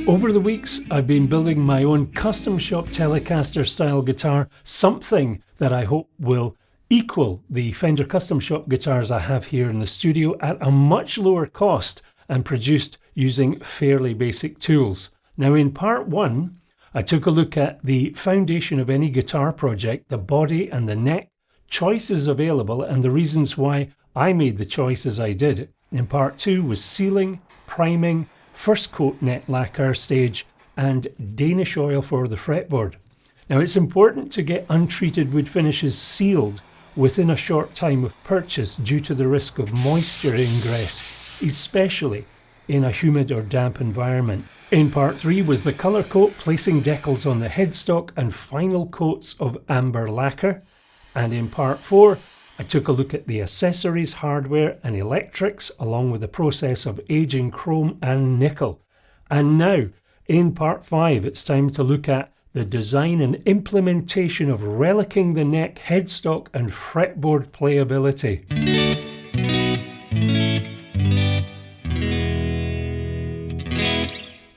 Over the weeks, I've been building my own custom shop Telecaster style guitar, something that I hope will equal the Fender Custom Shop guitars I have here in the studio at a much lower cost and produced using fairly basic tools. Now in part one, I took a look at the foundation of any guitar project, the body and the neck, choices available and the reasons why I made the choices I did. In part two was sealing, priming, first coat neck lacquer stage and Danish oil for the fretboard. Now it's important to get untreated wood finishes sealed within a short time of purchase due to the risk of moisture ingress, especially in a humid or damp environment. In part 3 was the colour coat, placing decals on the headstock and final coats of amber lacquer. And in part 4 I took a look at the accessories, hardware and electrics along with the process of aging chrome and nickel. And now in part 5 it's time to look at the design and implementation of relicing the neck, headstock and fretboard playability.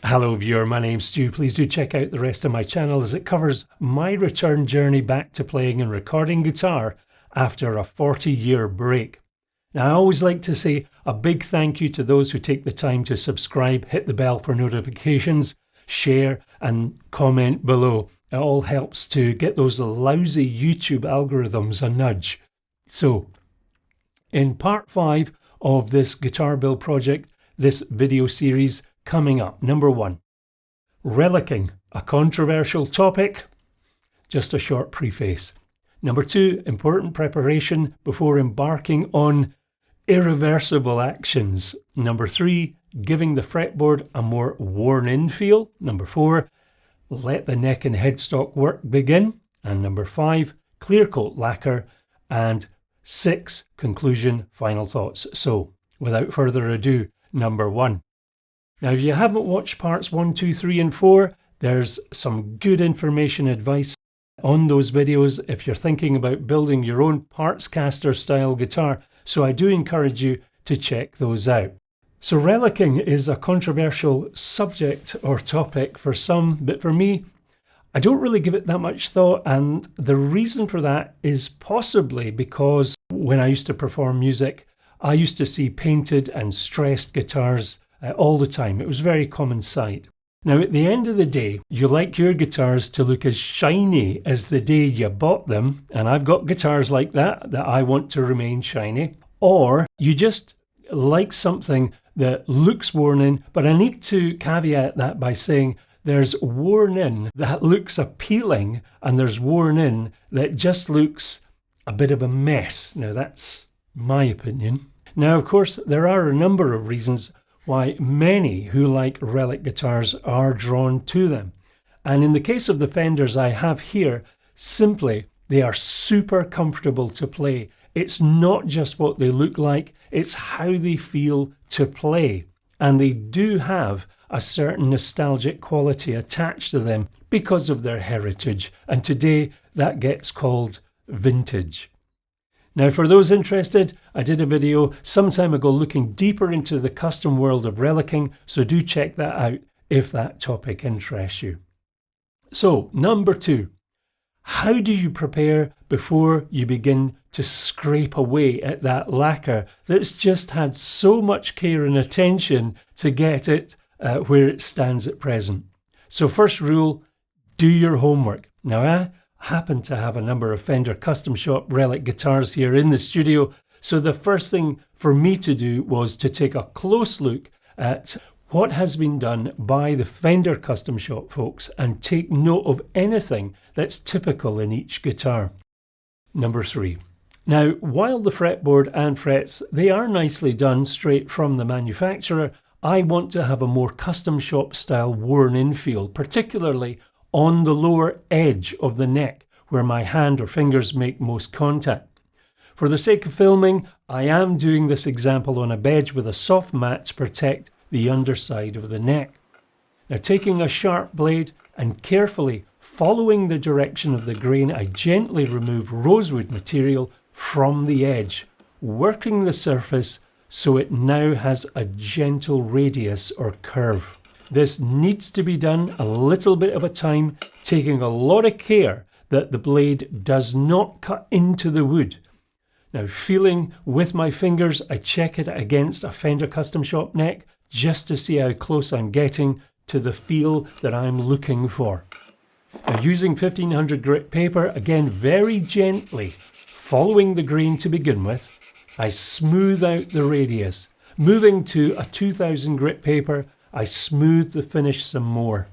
Hello viewer, my name's Stu. Please do check out the rest of my channel as it covers my return journey back to playing and recording guitar after a 40-year break. Now I always like to say a big thank you to those who take the time to subscribe, hit the bell for notifications, share and comment below. It all helps to get those lousy YouTube algorithms a nudge. So, in part 5 of this guitar build project, this video series coming up, number 1, relicing, a controversial topic, just a short preface. Number 2, important preparation before embarking on irreversible actions. Number 3, giving the fretboard a more worn-in feel. Number 4, let the neck and headstock work begin. And number 5, ClearCoat Lacquer. And 6, conclusion, final thoughts. So, without further ado, number 1. Now, if you haven't watched parts 1, 2, 3 and 4, there's some good information advice on those videos if you're thinking about building your own Partscaster style guitar, so I do encourage you to check those out. So relicing is a controversial subject or topic for some, but for me, I don't really give it that much thought, and the reason for that is possibly because when I used to perform music, I used to see painted and stressed guitars all the time. It was a very common sight. Now, at the end of the day, you like your guitars to look as shiny as the day you bought them, and I've got guitars like that I want to remain shiny, or you just like something that looks worn in, but I need to caveat that by saying there's worn in that looks appealing, and there's worn in that just looks a bit of a mess. Now, that's my opinion. Now, of course, there are a number of reasons why many who like relic guitars are drawn to them. And in the case of the Fenders I have here, simply they are super comfortable to play. It's not just what they look like, it's how they feel to play. And they do have a certain nostalgic quality attached to them because of their heritage. And today that gets called vintage. Now, for those interested, I did a video some time ago looking deeper into the custom world of relicing, so do check that out if that topic interests you. So, number 2, how do you prepare before you begin to scrape away at that lacquer that's just had so much care and attention to get it where it stands at present? So, first rule, do your homework. Now, I happen to have a number of Fender Custom Shop relic guitars here in the studio, so the first thing for me to do was to take a close look at what has been done by the Fender Custom Shop folks and take note of anything that's typical in each guitar. Number 3. Now, while the fretboard and frets, they are nicely done straight from the manufacturer, I want to have a more custom shop style worn-in feel, particularly on the lower edge of the neck where my hand or fingers make most contact. For the sake of filming, I am doing this example on a bed with a soft mat to protect the underside of the neck. Now, taking a sharp blade and carefully following the direction of the grain, I gently remove rosewood material from the edge, working the surface so it now has a gentle radius or curve. This needs to be done a little bit at a time, taking a lot of care that the blade does not cut into the wood. Now, feeling with my fingers, I check it against a Fender Custom Shop neck just to see how close I'm getting to the feel that I'm looking for. Now, using 1500 grit paper, again very gently, following the grain to begin with, I smooth out the radius. Moving to a 2000 grit paper, I smooth the finish some more.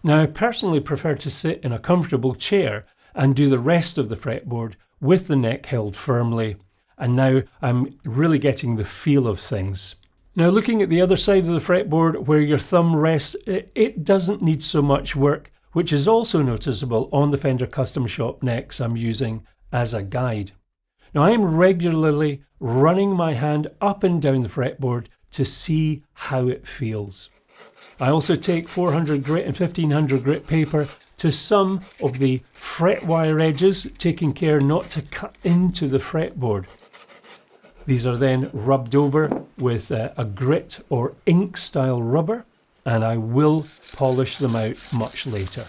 Now, I personally prefer to sit in a comfortable chair and do the rest of the fretboard with the neck held firmly. And now I'm really getting the feel of things. Now, looking at the other side of the fretboard where your thumb rests, it doesn't need so much work, which is also noticeable on the Fender Custom Shop necks I'm using as a guide. Now, I'm regularly running my hand up and down the fretboard to see how it feels. I also take 400 grit and 1500 grit paper to some of the fret wire edges, taking care not to cut into the fretboard. These are then rubbed over with a grit or ink style rubber, and I will polish them out much later.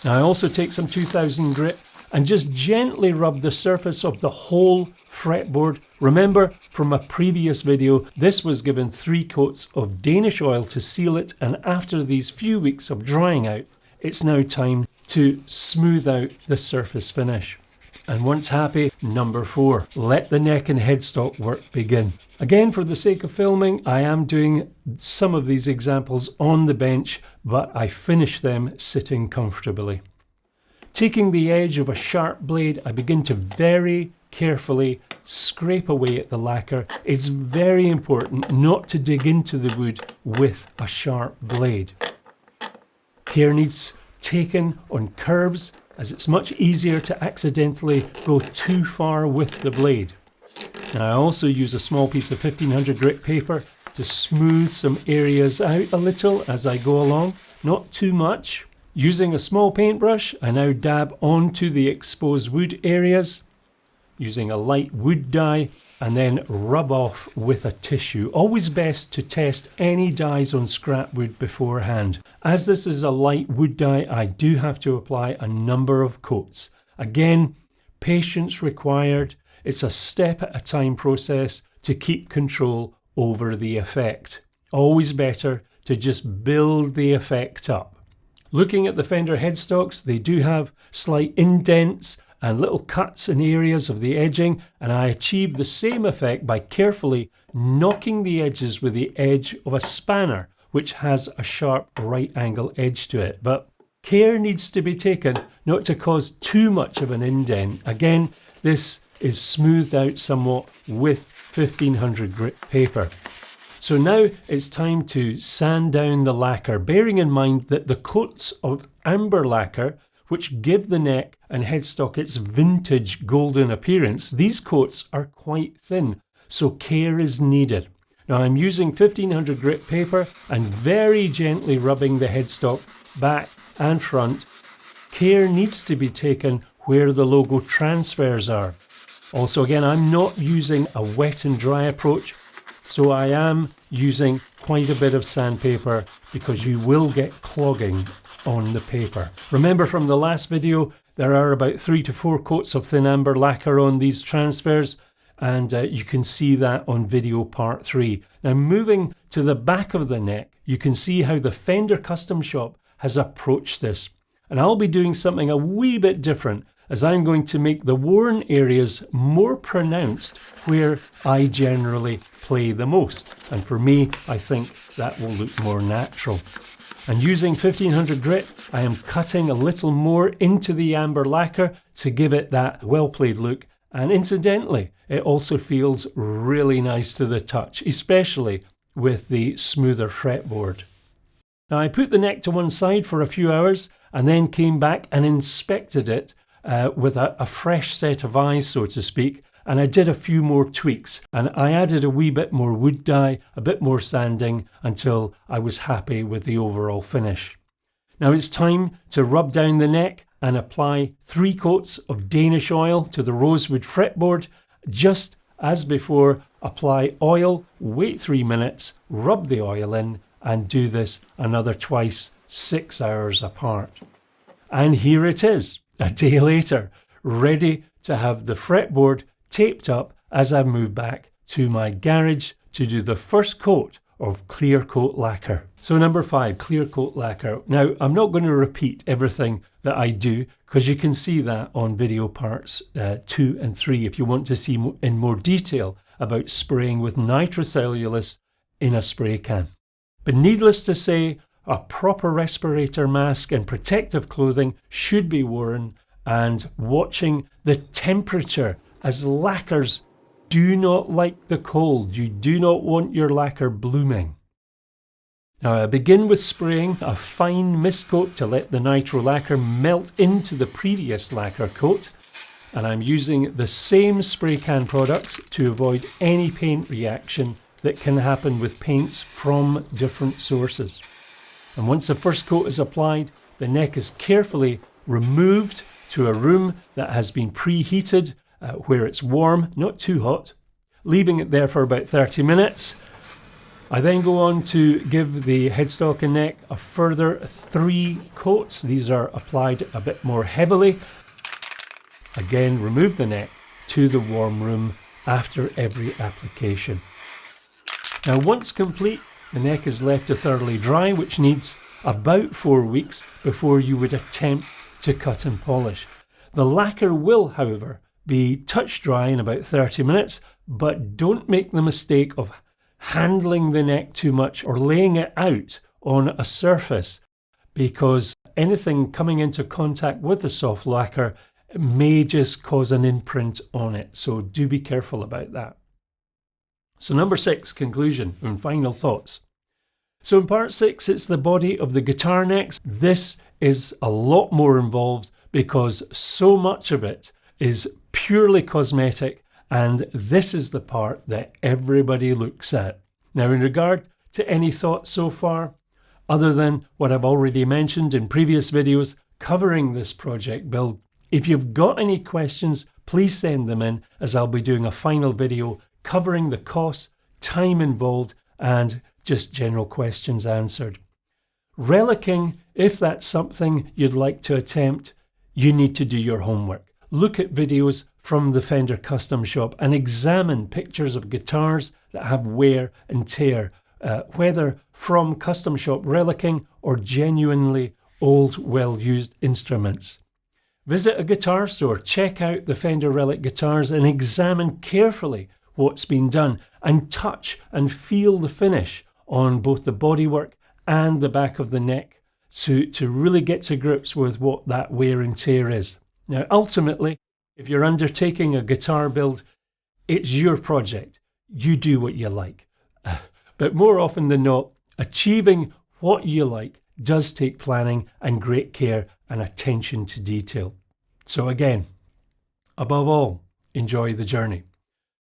Now, I also take some 2000 grit and just gently rub the surface of the whole fretboard. Remember from a previous video, this was given 3 coats of Danish oil to seal it, and after these few weeks of drying out, it's now time to smooth out the surface finish. And once happy, number 4, let the neck and headstock work begin. Again, for the sake of filming, I am doing some of these examples on the bench, but I finish them sitting comfortably. Taking the edge of a sharp blade, I begin to very carefully scrape away at the lacquer. It's very important not to dig into the wood with a sharp blade. Care needs taken on curves, as it's much easier to accidentally go too far with the blade. Now, I also use a small piece of 1500 grit paper to smooth some areas out a little as I go along, not too much. Using a small paintbrush, I now dab onto the exposed wood areas, using a light wood dye, and then rub off with a tissue. Always best to test any dyes on scrap wood beforehand. As this is a light wood dye, I do have to apply a number of coats. Again, patience required. It's a step at a time process to keep control over the effect. Always better to just build the effect up. Looking at the Fender headstocks, they do have slight indents and little cuts in areas of the edging, and I achieve the same effect by carefully knocking the edges with the edge of a spanner, which has a sharp right angle edge to it. But care needs to be taken not to cause too much of an indent. Again, this is smoothed out somewhat with 1500 grit paper. So now it's time to sand down the lacquer, bearing in mind that the coats of amber lacquer, which give the neck and headstock its vintage golden appearance, these coats are quite thin, so care is needed. Now, I'm using 1500 grit paper and very gently rubbing the headstock back and front. Care needs to be taken where the logo transfers are. Also, again, I'm not using a wet and dry approach, so I am using quite a bit of sandpaper because you will get clogging on the paper. Remember from the last video, there are about 3 to 4 coats of thin amber lacquer on these transfers, and you can see that on video part 3. Now, moving to the back of the neck, you can see how the Fender Custom Shop has approached this. And I'll be doing something a wee bit different, as I'm going to make the worn areas more pronounced where I generally play the most. And for me, I think that will look more natural. And using 1500 grit, I am cutting a little more into the amber lacquer to give it that well-played look. And incidentally, it also feels really nice to the touch, especially with the smoother fretboard. Now, I put the neck to one side for a few hours and then came back and inspected it with a fresh set of eyes, so to speak, and I did a few more tweaks, and I added a wee bit more wood dye, a bit more sanding, until I was happy with the overall finish. Now it's time to rub down the neck and apply 3 coats of Danish oil to the rosewood fretboard. Just as before, apply oil, wait 3 minutes, rub the oil in, and do this another twice, 6 hours apart. And here it is, a day later, ready to have the fretboard taped up as I move back to my garage to do the first coat of ClearCoat Lacquer. So number 5, ClearCoat Lacquer. Now, I'm not going to repeat everything that I do because you can see that on video parts 2 and 3 if you want to see in more detail about spraying with nitrocellulose in a spray can. But needless to say, a proper respirator mask and protective clothing should be worn, and watching the temperature, as lacquers do not like the cold. You do not want your lacquer blooming. Now I begin with spraying a fine mist coat to let the nitro lacquer melt into the previous lacquer coat, and I'm using the same spray can products to avoid any paint reaction that can happen with paints from different sources. And once the first coat is applied, the neck is carefully removed to a room that has been preheated where it's warm, not too hot, leaving it there for about 30 minutes. I then go on to give the headstock and neck a further 3 coats. These are applied a bit more heavily. Again, remove the neck to the warm room after every application. Now once complete, the neck is left to thoroughly dry, which needs about 4 weeks before you would attempt to cut and polish. The lacquer will, however, be touch dry in about 30 minutes, but don't make the mistake of handling the neck too much or laying it out on a surface, because anything coming into contact with the soft lacquer may just cause an imprint on it. So do be careful about that. So number 6, conclusion and final thoughts. So in part 6, it's the body of the guitar necks. This is a lot more involved because so much of it is purely cosmetic, and this is the part that everybody looks at. Now in regard to any thoughts so far, other than what I've already mentioned in previous videos covering this project build, if you've got any questions, please send them in, as I'll be doing a final video covering the cost, time involved, and just general questions answered. Relicing, if that's something you'd like to attempt, you need to do your homework. Look at videos from the Fender Custom Shop and examine pictures of guitars that have wear and tear, whether from Custom Shop relicing or genuinely old, well-used instruments. Visit a guitar store, check out the Fender Relic guitars and examine carefully what's been done, and touch and feel the finish on both the bodywork and the back of the neck to really get to grips with what that wear and tear is. Now ultimately, if you're undertaking a guitar build, it's your project. You do what you like. But more often than not, achieving what you like does take planning and great care and attention to detail. So again, above all, enjoy the journey.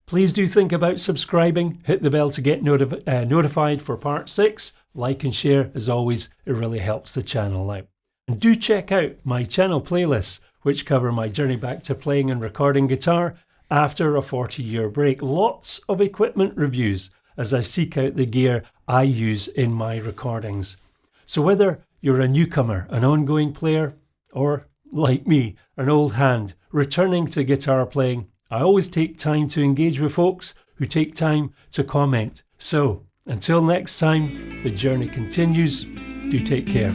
Please do think about subscribing, hit the bell to get notified for part 6, like and share, as always, it really helps the channel out. And do check out my channel playlists, which cover my journey back to playing and recording guitar after a 40-year break. Lots of equipment reviews as I seek out the gear I use in my recordings. So whether you're a newcomer, an ongoing player, or like me, an old hand returning to guitar playing, I always take time to engage with folks who take time to comment. So until next time, the journey continues. Do take care.